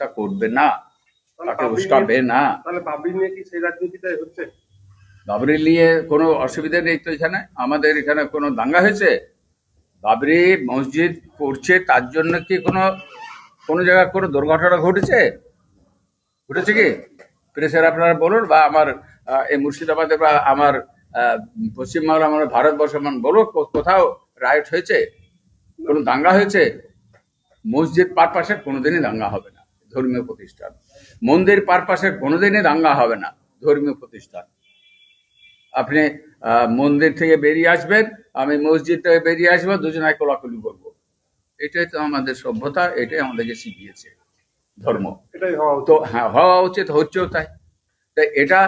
তা করবে না, তাকে উস্কাবে না। তাহলে বাবরি নিয়ে কি সেই রাজনীতিটাই হচ্ছে? বাবরি নিয়ে কোনো অসুবিধা নেই তো এখানে, আমাদের এখানে কোনো দাঙ্গা হয়েছে? বাবরি মসজিদ করছে তার জন্য কি কোনো কোনো জায়গায় কোনো দুর্ঘটনা ঘটেছে? ঘটেছে কি? প্রেসের আপনারা বলুন, বা আমার এই মুর্শিদাবাদে বা আমার পশ্চিমবাংলা, আমার ভারতবর্ষ বলো কোথাও রাইট হয়েছে, কোনো দাঙ্গা হয়েছে? মসজিদ পারপাসে কোনোদিনই দাঙ্গা হবে না, ধর্মীয় প্রতিষ্ঠান। মন্দির পারপাসে কোনোদিনই দাঙ্গা হবে না, ধর্মীয় প্রতিষ্ঠান। আপনি মন্দির থেকে বেরিয়ে আসবেন, আমি মসজিদ থেকে বেরিয়ে আসবো, দুজনায় কোলাকুলি করবো। এটাই তো আমাদের সভ্যতা, এটাই আমাদেরকে শিখিয়েছে ধর্ম। এটাই হওয়া তো উচিত। হ্যাঁ, হওয়া উচিত, হচ্ছেও তাই। তাই এটা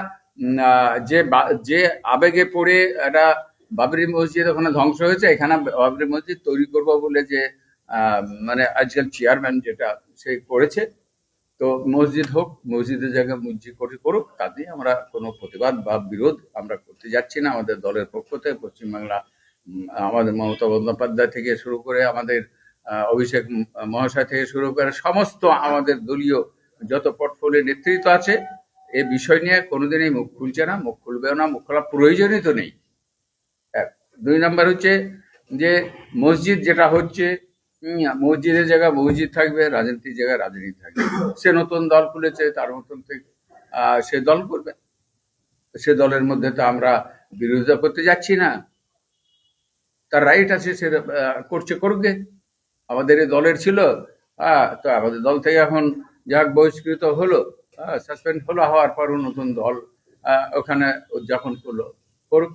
যে আবেগে পড়ে এটা বাবরি মসজিদ ওখানে ধ্বংস হয়েছে, এখানে বাবরি মসজিদ তৈরি করবো বলে যে মানে আজকাল চেয়ারম্যান যেটা সে করেছে, তো মসজিদ হোক, মসজিদের জায়গায় মসজিদ করুক, তাতে আমরা কোনো প্রতিবাদ বা বিরোধ আমরা করতে যাচ্ছি না। আমাদের দলের পক্ষ থেকে পশ্চিমবাংলা আমাদের মমতা বন্দ্যোপাধ্যায় থেকে শুরু করে, আমাদের অভিষেক মহাশয় থেকে শুরু করে, সমস্ত আমাদের দলীয় যত পোর্টফোলিও নেতৃত্ব আছে, এ বিষয় নিয়ে কোনোদিনই মুখ খুলছে না, মুখ খুলবেও না, মুখ খোলার প্রয়োজনই তো নেই। এক। দুই নাম্বার হচ্ছে যে মসজিদ যেটা হচ্ছে, মসজিদের জায়গায় মসজিদ থাকবে, রাজনীতির জায়গায় রাজনীতি থাকবে। সে নতুন দল খুলেছে, তার মতন থেকে সে দল করবে। সে দলের মধ্যে তো আমরা বিরোধিতা করতে যাচ্ছি না, তার রাইট আছে, সে করছে, করুক গে। আমাদের এই দলের ছিল, তো আমাদের দল থেকে এখন যাক বহিষ্কৃত হলো, সাসপেন্ড হলো, হওয়ার পরও নতুন দল ওখানে উদযাপন করলো, করুক।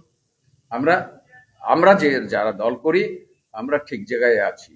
আমরা আমরা যে যারা দল করি, আমরা ঠিক জায়গায় আছি।